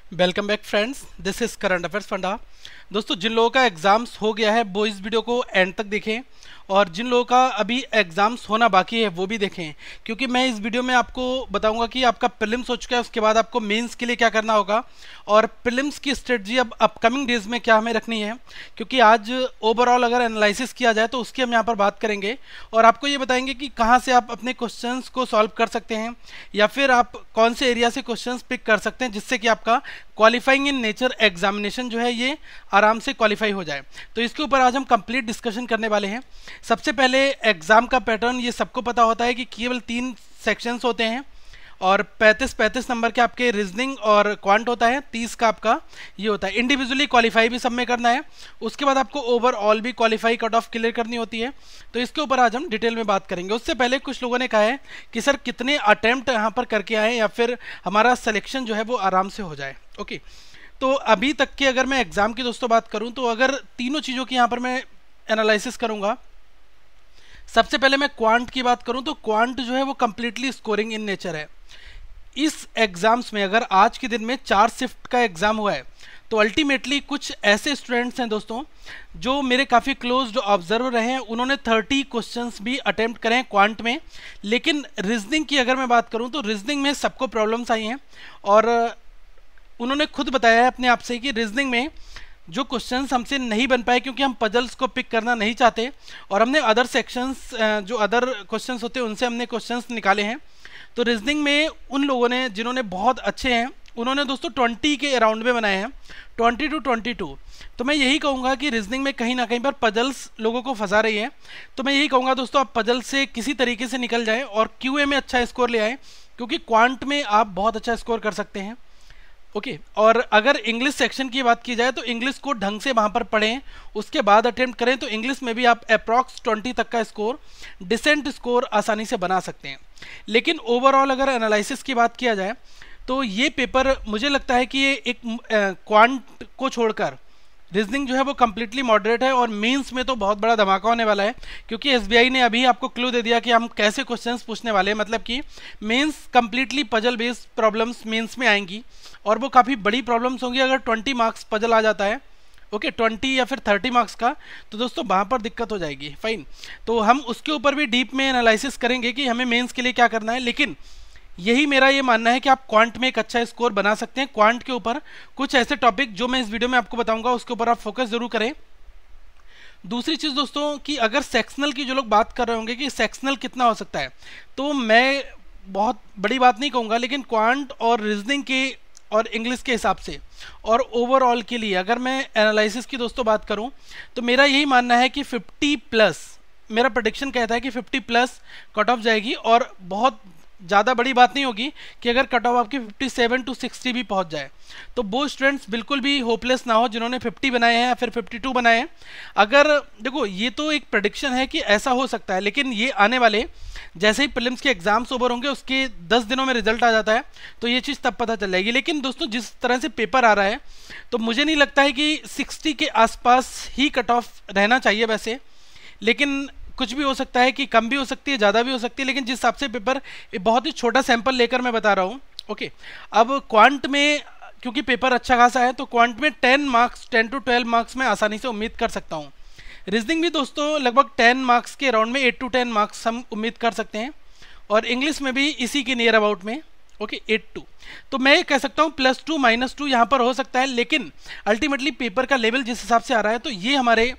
Welcome back friends, this is current affairs funda. दोस्तों, जिन लोगों का एग्जाम्स हो गया है वो इस वीडियो को एंड तक देखें, और जिन लोगों का अभी एग्जाम्स होना बाकी है वो भी देखें, क्योंकि मैं इस वीडियो में आपको बताऊंगा कि आपका प्रीलिम्स हो चुका है, उसके बाद आपको मेंस के लिए क्या करना होगा और प्रीलिम्स की स्ट्रेटजी अब अपकमिंग डेज में क्या हमें रखनी है। क्योंकि आज ओवरऑल अगर एनालिसिस किया जाए तो उसकी हम यहाँ पर बात करेंगे और आपको ये बताएंगे कि कहाँ से आप अपने क्वेश्चंस को सॉल्व कर सकते हैं या फिर आप कौन से एरिया से क्वेश्चंस पिक कर सकते हैं जिससे कि आपका क्वालिफाइंग इन नेचर एग्जामिनेशन जो है ये आराम से क्वालिफाई हो जाए। तो इसके ऊपर आज हम कंप्लीट डिस्कशन करने वाले हैं। सबसे पहले एग्जाम का पैटर्न ये सबको पता होता है कि केवल 3 सेक्शंस होते हैं और 35 नंबर के आपके रीजनिंग और क्वांट होता है, 30 का आपका ये होता है। इंडिविजुअली क्वालिफाई भी सब में करना है, उसके बाद आपको ओवरऑल भी क्वालिफाई कट ऑफ क्लियर करनी होती है। तो इसके ऊपर आज हम डिटेल में बात करेंगे। उससे पहले कुछ लोगों ने कहा है कि सर कितने अटेम्प्ट यहाँ पर करके आए या फिर हमारा सिलेक्शन जो है वो आराम से हो जाए। ओके, तो अभी तक के अगर मैं एग्जाम की दोस्तों बात करूं तो अगर तीनों चीज़ों की यहाँ पर मैं एनालिसिस करूंगा। सबसे पहले मैं क्वांट की बात करूं तो क्वांट जो है वो कंप्लीटली स्कोरिंग इन नेचर है। इस एग्जाम्स में अगर आज के दिन में 4 शिफ्ट का एग्जाम हुआ है तो अल्टीमेटली कुछ ऐसे स्टूडेंट्स हैं दोस्तों जो मेरे काफ़ी क्लोज जो ऑब्जर्वर रहे हैं, उन्होंने 30 क्वेश्चंस भी अटेम्प्ट करे हैं क्वांट में। लेकिन रीजनिंग की अगर मैं बात करूं तो रीजनिंग में सबको प्रॉब्लम्स आई हैं और उन्होंने खुद बताया है अपने आप से कि रीजनिंग में जो क्वेश्चंस हमसे नहीं बन पाए क्योंकि हम पजल्स को पिक करना नहीं चाहते और हमने अदर सेक्शंस जो अदर क्वेश्चंस होते हैं उनसे हमने क्वेश्चंस निकाले हैं। तो रीजनिंग में उन लोगों ने जिन्होंने बहुत अच्छे हैं उन्होंने दोस्तों 20 के अराउंड में बनाए हैं, 20 to 22। तो मैं यही कहूँगा कि रीजनिंग में कहीं ना कहीं पर पजल्स लोगों को फंसा रही है। तो मैं यही कहूँगा दोस्तों, आप पजल से किसी तरीके से निकल जाएं और क्यूए में अच्छा स्कोर ले आएँ, क्योंकि क्वांट में आप बहुत अच्छा स्कोर कर सकते हैं। ओके, और अगर इंग्लिश सेक्शन की बात की जाए तो इंग्लिश को ढंग से वहाँ पर पढ़ें, उसके बाद अटेम्प्ट करें तो इंग्लिश में भी आप अप्रॉक्स 20 तक का स्कोर, डिसेंट स्कोर आसानी से बना सकते हैं। लेकिन ओवरऑल अगर एनालिसिस की बात किया जाए तो ये पेपर मुझे लगता है कि ये एक क्वांट को छोड़कर रीजनिंग जो है वो कम्प्लीटली मॉडरेट है और मेंस में तो बहुत बड़ा धमाका होने वाला है, क्योंकि एसबीआई ने अभी आपको क्लू दे दिया कि हम कैसे क्वेश्चंस पूछने वाले हैं। मतलब कि mains completely puzzle based problems mains में आएंगी और वो काफ़ी बड़ी प्रॉब्लम्स होंगी। अगर 20 मार्क्स पजल आ जाता है, ओके 20 या फिर 30 मार्क्स का, तो दोस्तों वहाँ पर दिक्कत हो जाएगी। फाइन, तो हम उसके ऊपर भी डीप में एनालिसिस करेंगे कि हमें मेंस के लिए क्या करना है। लेकिन यही मेरा ये मानना है कि आप क्वांट में एक अच्छा स्कोर बना सकते हैं। क्वांट के ऊपर कुछ ऐसे टॉपिक जो मैं इस वीडियो में आपको बताऊंगा उसके ऊपर आप फोकस जरूर करें। दूसरी चीज़ दोस्तों कि अगर सेक्शनल की जो लोग बात कर रहे होंगे कि सेक्शनल कितना हो सकता है, तो मैं बहुत बड़ी बात नहीं कहूँगा, लेकिन क्वांट और रीजनिंग के और इंग्लिश के हिसाब से और ओवरऑल के लिए अगर मैं एनालिसिस की दोस्तों बात करूं तो मेरा यही मानना है कि 50 प्लस, मेरा प्रेडिक्शन कहता है कि 50 प्लस कट ऑफ जाएगी। और बहुत ज़्यादा बड़ी बात नहीं होगी कि अगर कट ऑफ आपकी 57 to 60 भी पहुंच जाए, तो वो स्टूडेंट्स बिल्कुल भी होपलेस ना हो जिन्होंने 50 बनाए हैं या फिर 52 बनाए हैं। अगर देखो, ये तो एक प्रेडिक्शन है कि ऐसा हो सकता है, लेकिन ये आने वाले जैसे ही प्रीलिम्स के एग्जाम्स ओवर होंगे उसके 10 दिनों में रिजल्ट आ जाता है तो ये चीज़ तब पता चल जाएगी। लेकिन दोस्तों, जिस तरह से पेपर आ रहा है तो मुझे नहीं लगता है कि 60 के आसपास ही कट ऑफ रहना चाहिए वैसे, लेकिन कुछ भी हो सकता है कि कम भी हो सकती है, ज़्यादा भी हो सकती है। लेकिन जिस हिसाब से पेपर बहुत ही छोटा सैंपल लेकर मैं बता रहा हूँ। ओके, अब क्वांट में क्योंकि पेपर अच्छा खासा है तो क्वांट में 10 to 12 मार्क्स में आसानी से उम्मीद कर सकता हूँ। रीजनिंग भी दोस्तों लगभग 10 मार्क्स के अराउंड में 8 to 10 मार्क्स हम उम्मीद कर सकते हैं और इंग्लिश में भी इसी के नियर अबाउट में, ओके 8-2। तो मैं कह सकता हूँ +2 -2 यहाँ पर हो सकता है। लेकिन अल्टीमेटली पेपर का लेवल जिस हिसाब से आ रहा है तो ये हमारे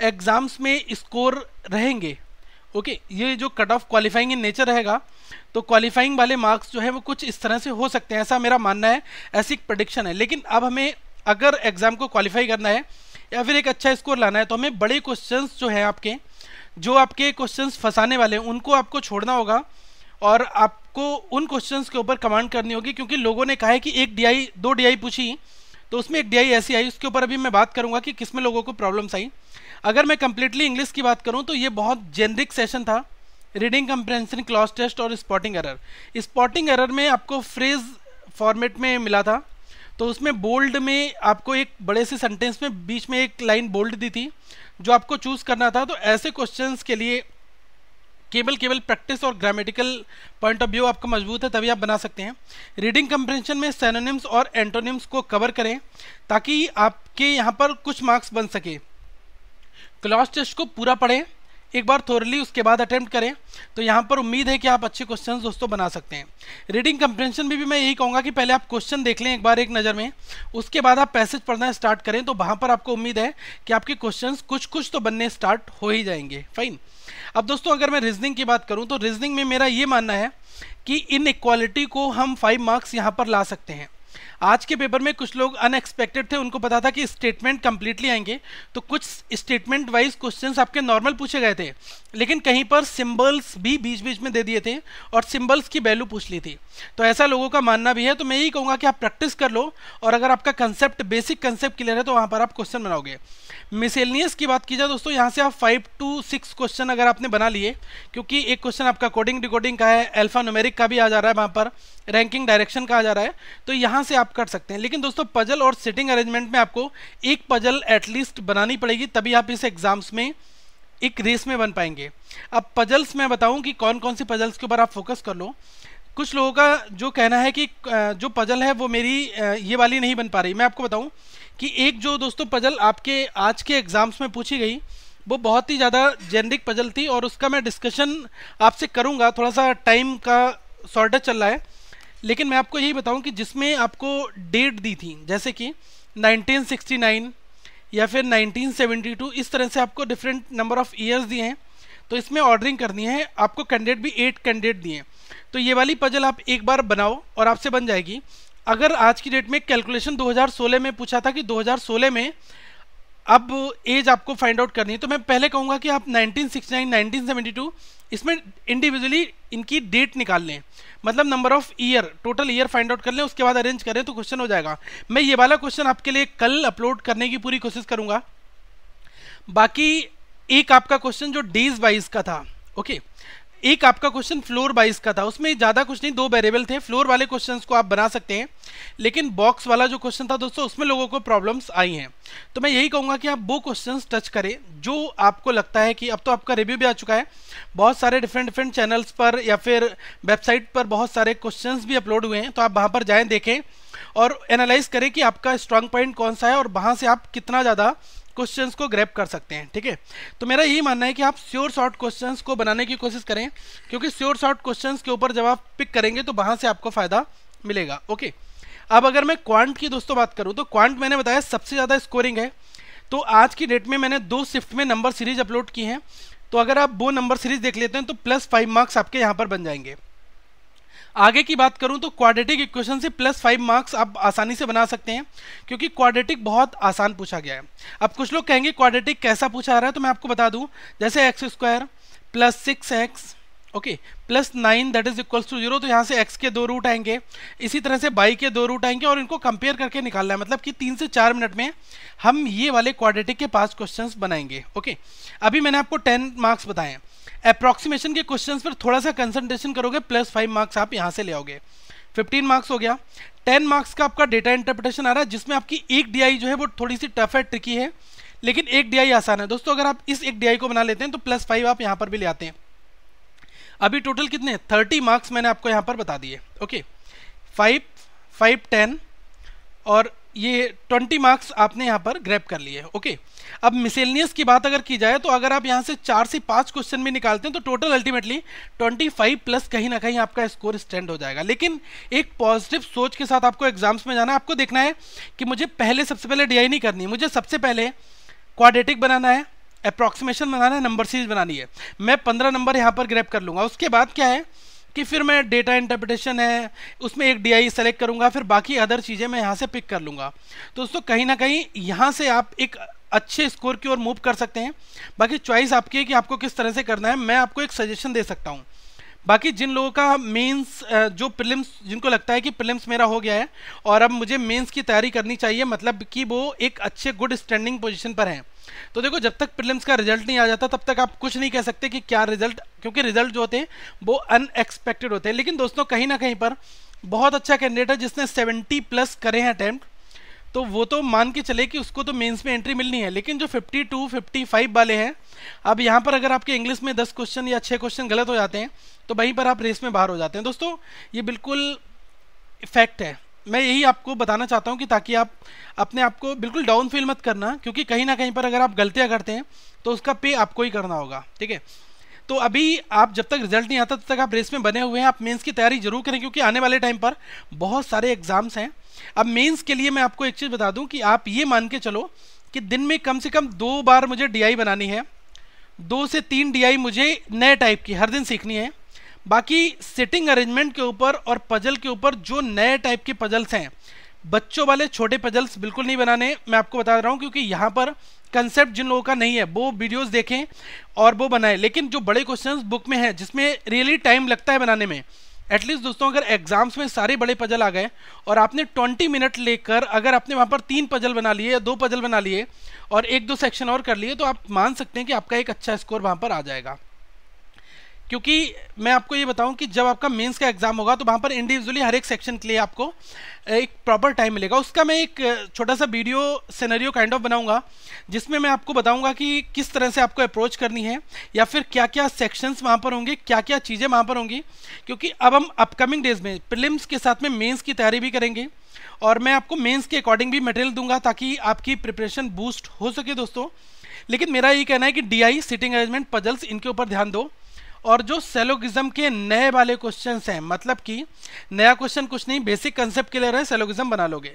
एग्जाम्स में स्कोर रहेंगे। ओके, ये जो cut off qualifying in nature रहेगा तो क्वालिफाइंग वाले मार्क्स जो है वो कुछ इस तरह से हो सकते हैं, ऐसा मेरा मानना है, ऐसी एक प्रेडिक्शन है। लेकिन अब हमें अगर एग्जाम को क्वालिफाई करना है या फिर एक अच्छा स्कोर लाना है तो हमें बड़े क्वेश्चंस जो है आपके, जो आपके क्वेश्चंस फंसाने वाले हैं उनको आपको छोड़ना होगा और आपको उन क्वेश्चंस के ऊपर कमांड करनी होगी। क्योंकि लोगों ने कहा है कि एक डीआई 2 डीआई पूछी तो उसमें एक डीआई ऐसी आई, उसके ऊपर अभी मैं बात करूंगा कि किसमें लोगों को प्रॉब्लम्स आई। अगर मैं कंप्लीटली इंग्लिश की बात करूं तो ये बहुत जेनरिक सेशन था, रीडिंग कंप्रेंशन, क्लॉज टेस्ट और स्पॉटिंग एरर। स्पॉटिंग एरर में आपको फ्रेज फॉर्मेट में मिला था, तो उसमें बोल्ड में आपको एक बड़े से सेंटेंस में बीच में एक लाइन बोल्ड दी थी जो आपको चूज करना था। तो ऐसे क्वेश्चंस के लिए केवल केवल प्रैक्टिस और ग्रामेटिकल पॉइंट ऑफ व्यू आपका मजबूत है तभी आप बना सकते हैं। रीडिंग कंप्रेंशन में सिनोनिम्स और एंटोनिम्स को कवर करें ताकि आपके यहाँ पर कुछ मार्क्स बन सके। क्लॉज टेस्ट को पूरा पढ़ें एक बार थोरली, उसके बाद अटेम्प्ट करें, तो यहाँ पर उम्मीद है कि आप अच्छे क्वेश्चंस दोस्तों बना सकते हैं। रीडिंग कंप्रेंशन में भी मैं यही कहूँगा कि पहले आप क्वेश्चन देख लें एक बार एक नज़र में, उसके बाद आप पैसेज पढ़ना स्टार्ट करें, तो वहाँ पर आपको उम्मीद है कि आपके क्वेश्चंस कुछ कुछ तो बनने स्टार्ट हो ही जाएंगे। फाइन। अब दोस्तों अगर मैं रीजनिंग की बात करूँ तो रीजनिंग में मेरा ये मानना है कि इन इक्वालिटी को हम 5 मार्क्स यहाँ पर ला सकते हैं। आज के पेपर में कुछ लोग अनएक्सपेक्टेड थे, उनको पता था कि स्टेटमेंट कंप्लीटली आएंगे, तो कुछ स्टेटमेंट वाइज क्वेश्चंस आपके नॉर्मल पूछे गए थे, लेकिन कहीं पर सिंबल्स भी बीच बीच में दे दिए थे और सिंबल्स की वैल्यू पूछ ली थी। तो ऐसा लोगों का मानना भी है, तो मैं यही कहूँगा कि आप प्रैक्टिस कर लो और अगर आपका कंसेप्ट बेसिक कंसेप्ट क्लियर है तो वहाँ पर आप क्वेश्चन बनाओगे। मिसेलिनियस की बात की जाए दोस्तों, यहाँ से आप 5 to 6 क्वेश्चन अगर आपने बना लिए, क्योंकि एक क्वेश्चन आपका कोडिंग डिकोडिंग का है, अल्फा न्यूमेरिक का भी आ जा रहा है, वहाँ पर रैंकिंग डायरेक्शन का आ जा रहा है, तो यहाँ से आप कर सकते हैं। लेकिन दोस्तों पजल और सिटिंग अरेंजमेंट में आपको एक पजल एटलीस्ट बनानी पड़ेगी, तभी आप इस एग्जाम्स में एक रेस में बन पाएंगे। अब पजल्स मैं बताऊं कि कौन कौन सी पजल्स के ऊपर आप फोकस कर लो। कुछ लोगों का जो कहना है कि जो पजल है वो मेरी ये वाली नहीं बन पा रही। मैं आपको बताऊं कि एक जो दोस्तों पजल आपके आज के एग्जाम्स में पूछी गई वो बहुत ही ज़्यादा जेनरिक पजल थी और उसका मैं डिस्कशन आपसे करूंगा, थोड़ा सा टाइम का शॉर्टेज चल रहा है, लेकिन मैं आपको यही बताऊं कि जिसमें आपको डेट दी थी जैसे कि 1969 या फिर 1972, इस तरह से आपको डिफरेंट नंबर ऑफ ईयर्स दिए हैं, तो इसमें ऑर्डरिंग करनी है। आपको कैंडिडेट भी 8 कैंडिडेट दिए हैं, तो ये वाली पजल आप एक बार बनाओ और आपसे बन जाएगी। अगर आज की डेट में कैलकुलेशन 2016 में पूछा था कि 2016 में अब एज आपको फाइंड आउट करनी है, तो मैं पहले कहूँगा कि आप 1969 1972 इसमें इंडिविजुअली इनकी डेट निकाल लें, मतलब number of year, total year find out कर लें, उसके बाद अरेंज करें तो क्वेश्चन हो जाएगा। मैं ये वाला क्वेश्चन आपके लिए कल अपलोड करने की पूरी कोशिश करूंगा। बाकी एक आपका क्वेश्चन जो डेज वाइज का था, ओके, एक आपका क्वेश्चन फ्लोर वाइज का था, उसमें ज़्यादा कुछ नहीं, 2 वेरिएबल थे। फ्लोर वाले क्वेश्चंस को आप बना सकते हैं, लेकिन बॉक्स वाला जो क्वेश्चन था दोस्तों उसमें लोगों को प्रॉब्लम्स आई हैं, तो मैं यही कहूँगा कि आप वो क्वेश्चंस टच करें जो आपको लगता है कि अब तो आपका रिव्यू भी आ चुका है, बहुत सारे डिफरेंट चैनल्स पर या फिर वेबसाइट पर बहुत सारे क्वेश्चंस भी अपलोड हुए हैं, तो आप वहाँ पर जाएँ, देखें और एनालाइज करें कि आपका स्ट्रांग पॉइंट कौन सा है और वहाँ से आप कितना ज़्यादा क्वेश्चंस को ग्रैब कर सकते हैं। ठीक है, तो मेरा यही मानना है कि आप श्योर शॉर्ट क्वेश्चंस को बनाने की कोशिश करें, क्योंकि श्योर शॉर्ट क्वेश्चंस के ऊपर जब आप पिक करेंगे तो वहां से आपको फायदा मिलेगा। ओके, अब अगर मैं क्वांट की दोस्तों बात करूं तो क्वांट मैंने बताया सबसे ज़्यादा स्कोरिंग है, तो आज की डेट में मैंने 2 शिफ्ट में नंबर सीरीज अपलोड की हैं, तो अगर आप वो नंबर सीरीज देख लेते हैं तो +5 मार्क्स आपके यहाँ पर बन जाएंगे। आगे की बात करूं तो क्वाड्रेटिक इक्वेशन से +5 मार्क्स आप आसानी से बना सकते हैं, क्योंकि क्वाड्रेटिक बहुत आसान पूछा गया है। अब कुछ लोग कहेंगे क्वाड्रेटिक कैसा पूछा जा रहा है, तो मैं आपको बता दूं, जैसे x² + 6x okay +9 that is equals to 0, तो यहाँ से x के 2 रूट आएंगे, इसी तरह से y के 2 रूट आएंगे और इनको कंपेयर करके निकालना है, मतलब कि 3 से 4 मिनट में हम ये वाले क्वाड्रेटिक के 5 क्वेश्चंस बनाएंगे। ओके, अभी मैंने आपको 10 मार्क्स बताए हैं। अप्रॉक्सीमेशन के क्वेश्चंस पर थोड़ा सा कंसंट्रेशन करोगे, +5 मार्क्स आप यहाँ से ले आओगे, 15 मार्क्स हो गया। 10 मार्क्स का आपका डेटा इंटरप्रिटेशन आ रहा है, जिसमें आपकी एक DI जो है वो थोड़ी सी टफ है, ट्रिकी है, लेकिन एक DI आसान है दोस्तों। अगर आप इस एक DI को बना लेते हैं तो +5 आप यहाँ पर भी ले आते हैं। अभी टोटल कितने 30 मार्क्स मैंने आपको यहाँ पर बता दिए। ओके, 5, 5, 10 और ये 20 मार्क्स आपने यहाँ पर ग्रैब कर लिए। ओके, अब मिसेलिनियस की बात अगर की जाए तो अगर आप यहाँ से 4 से 5 क्वेश्चन भी निकालते हैं तो टोटल अल्टीमेटली 25+ कहीं ना कहीं आपका स्कोर स्टैंड हो जाएगा। लेकिन एक पॉजिटिव सोच के साथ आपको एग्जाम्स में जाना है। आपको देखना है कि मुझे सबसे पहले DI नहीं करनी, मुझे सबसे पहले क्वाड्रेटिक बनाना है, अप्रॉक्सीमेशन बनाना है, नंबर सीरीज बनानी है। मैं 15 नंबर यहाँ पर ग्रैब कर लूँगा। उसके बाद क्या है कि फिर मैं डेटा इंटरप्रिटेशन है उसमें एक DI सेलेक्ट करूँगा, फिर बाकी अदर चीज़ें मैं यहाँ से पिक कर लूँगा। तो दोस्तों कहीं ना कहीं यहाँ से आप एक अच्छे स्कोर की ओर मूव कर सकते हैं। बाकी चॉइस आपकी है कि आपको किस तरह से करना है। मैं आपको एक सजेशन दे सकता हूँ। बाकी जिन लोगों का मेंस जो प्रीलिम्स, जिनको लगता है कि प्रीलिम्स मेरा हो गया है और अब मुझे मेंस की तैयारी करनी चाहिए, मतलब कि वो एक अच्छे गुड स्टैंडिंग पोजीशन पर हैं, तो देखो जब तक प्रीलिम्स का रिजल्ट नहीं आ जाता तब तक आप कुछ नहीं कह सकते कि क्या रिजल्ट, क्योंकि रिजल्ट जो होते हैं वो अनएक्सपेक्टेड होते हैं। लेकिन दोस्तों कहीं ना कहीं पर बहुत अच्छा कैंडिडेट है जिसने 70+ करे हैं अटैम्प्ट, तो वो तो मान के चले कि उसको तो मेंस में एंट्री मिलनी है। लेकिन जो 52, 55 वाले हैं, अब यहाँ पर अगर आपके इंग्लिश में 10 क्वेश्चन या 6 क्वेश्चन गलत हो जाते हैं तो वहीं पर आप रेस में बाहर हो जाते हैं। दोस्तों ये बिल्कुल फैक्ट है, मैं यही आपको बताना चाहता हूँ कि ताकि आप अपने आप को बिल्कुल डाउन फील मत करना, क्योंकि कहीं ना कहीं पर अगर आप गलतियाँ करते हैं तो उसका पे आपको ही करना होगा, ठीक है। तो अभी आप जब तक रिजल्ट नहीं आता तब तक आप रेस में बने हुए हैं, आप मेंस की तैयारी जरूर करें, क्योंकि आने वाले टाइम पर बहुत सारे एग्जाम्स हैं। अब मेंस के लिए मैं आपको एक चीज़ बता दूं कि आप ये मान के चलो कि दिन में कम से कम 2 बार मुझे डीआई बनानी है, 2 से 3 डीआई मुझे नए टाइप की हर दिन सीखनी है। बाकी सिटिंग अरेंजमेंट के ऊपर और पजल के ऊपर जो नए टाइप के पजल्स हैं, बच्चों वाले छोटे पजल्स बिल्कुल नहीं बनाने, मैं आपको बता रहा हूँ, क्योंकि यहाँ पर कंसेप्ट जिन लोगों का नहीं है वो वीडियोस देखें और वो बनाएं। लेकिन जो बड़े क्वेश्चंस बुक में हैं जिसमें रियली टाइम लगता है बनाने में, एटलीस्ट दोस्तों अगर एग्जाम्स में सारे बड़े पजल आ गए और आपने 20 मिनट लेकर अगर आपने वहाँ पर 3 पजल बना लिए या 2 पजल बना लिए और 1-2 सेक्शन और कर लिए, तो आप मान सकते हैं कि आपका एक अच्छा स्कोर वहाँ पर आ जाएगा। क्योंकि मैं आपको ये बताऊं कि जब आपका मेंस का एग्जाम होगा तो वहाँ पर इंडिविजुअली हर एक सेक्शन के लिए आपको एक प्रॉपर टाइम मिलेगा। उसका मैं एक छोटा सा वीडियो सिनेरियो काइंड ऑफ बनाऊंगा, जिसमें मैं आपको बताऊंगा कि किस तरह से आपको अप्रोच करनी है या फिर क्या क्या सेक्शंस वहाँ पर होंगे, क्या क्या चीज़ें वहाँ पर होंगी। क्योंकि अब हम अपकमिंग डेज में प्रीलिम्स के साथ में मेंस की तैयारी भी करेंगे और मैं आपको मेंस के अकॉर्डिंग भी मटेरियल दूंगा ताकि आपकी प्रिपरेशन बूस्ट हो सके दोस्तों। लेकिन मेरा ये कहना है कि डीआई, सिटिंग अरेंजमेंट, पजल्स, इनके ऊपर ध्यान दो। और जो सेलोगिज्म के नए वाले क्वेश्चंस हैं, मतलब कि नया क्वेश्चन कुछ नहीं, बेसिक कंसेप्ट क्लियर है, सेलोगिज्म बना लोगे।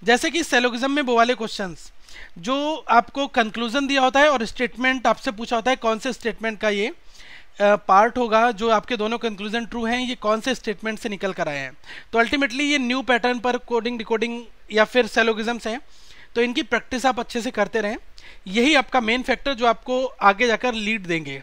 जैसे कि सेलोगिज्म में वो वाले क्वेश्चंस जो आपको कंक्लूजन दिया होता है और स्टेटमेंट आपसे पूछा होता है कौन से स्टेटमेंट का ये पार्ट होगा, जो आपके दोनों कंक्लूजन ट्रू हैं, ये कौन से स्टेटमेंट से निकल कर आए हैं। तो अल्टीमेटली ये न्यू पैटर्न पर कोडिंग, डिकोडिंग या फिर सेलोगिज्म्स हैं, तो इनकी प्रैक्टिस आप अच्छे से करते रहें। यही आपका मेन फैक्टर जो आपको आगे जाकर लीड देंगे।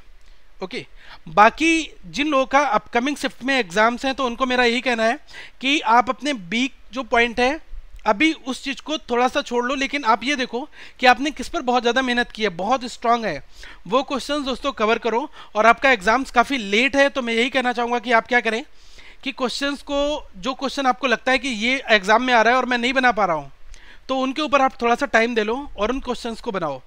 ओके बाकी जिन लोगों का अपकमिंग शिफ्ट में एग्जाम्स हैं तो उनको मेरा यही कहना है कि आप अपने वीक जो पॉइंट है अभी उस चीज़ को थोड़ा सा छोड़ लो, लेकिन आप ये देखो कि आपने किस पर बहुत ज़्यादा मेहनत की है, बहुत स्ट्रांग है, वो क्वेश्चंस दोस्तों कवर करो। और आपका एग्जाम्स काफ़ी लेट है तो मैं यही कहना चाहूँगा कि आप क्या करें कि क्वेश्चंस को, जो क्वेश्चन आपको लगता है कि ये एग्जाम में आ रहा है और मैं नहीं बना पा रहा हूँ, तो उनके ऊपर आप थोड़ा सा टाइम दे लो और उन क्वेश्चंस को बनाओ।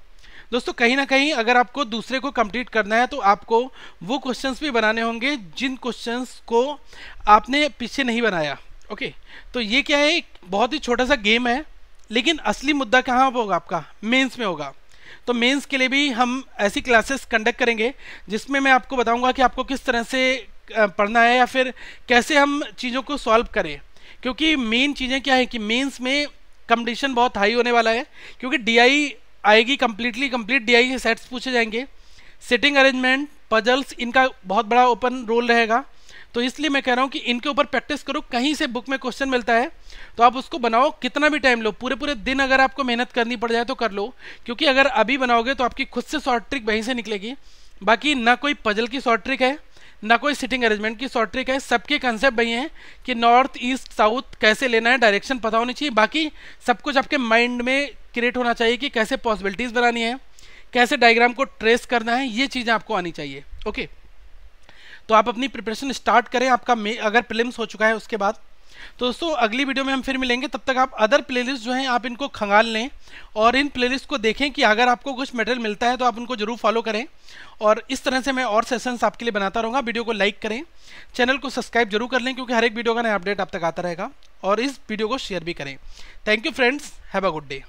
दोस्तों कहीं ना कहीं अगर आपको दूसरे को कंप्लीट करना है तो आपको वो क्वेश्चंस भी बनाने होंगे जिन क्वेश्चंस को आपने पीछे नहीं बनाया। ओके तो ये क्या है, एक बहुत ही छोटा सा गेम है, लेकिन असली मुद्दा कहाँ होगा, आपका मेंस में होगा। तो मेंस के लिए भी हम ऐसी क्लासेस कंडक्ट करेंगे जिसमें मैं आपको बताऊंगा कि आपको किस तरह से पढ़ना है या फिर कैसे हम चीज़ों को सॉल्व करें। क्योंकि मेन चीज़ें क्या है कि मेंस में कंपटीशन बहुत हाई होने वाला है, क्योंकि डीआई आएगी, कंप्लीट डीआई के सेट्स पूछे जाएंगे, सिटिंग अरेंजमेंट, पजल्स, इनका बहुत बड़ा ओपन रोल रहेगा। तो इसलिए मैं कह रहा हूँ कि इनके ऊपर प्रैक्टिस करो। कहीं से बुक में क्वेश्चन मिलता है तो आप उसको बनाओ, कितना भी टाइम लो, पूरे दिन अगर आपको मेहनत करनी पड़ जाए तो कर लो, क्योंकि अगर अभी बनाओगे तो आपकी खुद से शॉर्ट ट्रिक वहीं से निकलेगी। बाकी ना कोई पजल की शॉर्ट ट्रिक है, ना कोई सिटिंग अरेंजमेंट की शॉर्ट ट्रिक है, सबके कंसेप्ट वही हैं कि नॉर्थ ईस्ट साउथ कैसे लेना है, डायरेक्शन पता होनी चाहिए। बाकी सब कुछ आपके माइंड में क्रिएट होना चाहिए कि कैसे पॉसिबिलिटीज़ बनानी है, कैसे डायग्राम को ट्रेस करना है, ये चीज़ें आपको आनी चाहिए। ओके तो आप अपनी प्रिपरेशन स्टार्ट करें, आपका अगर प्रीलिम्स हो चुका है उसके बाद। तो दोस्तों अगली वीडियो में हम फिर मिलेंगे, तब तक आप अदर प्लेलिस्ट जो हैं आप इनको खंगाल लें और इन प्लेलिस्ट को देखें कि अगर आपको कुछ मटेरियल मिलता है तो आप उनको जरूर फॉलो करें। और इस तरह से मैं और सेशंस आपके लिए बनाता रहूँगा। वीडियो को लाइक करें, चैनल को सब्सक्राइब जरूर कर लें, क्योंकि हर एक वीडियो का नया अपडेट आप तक आता रहेगा, और इस वीडियो को शेयर भी करें। Thank you friends, have a good day.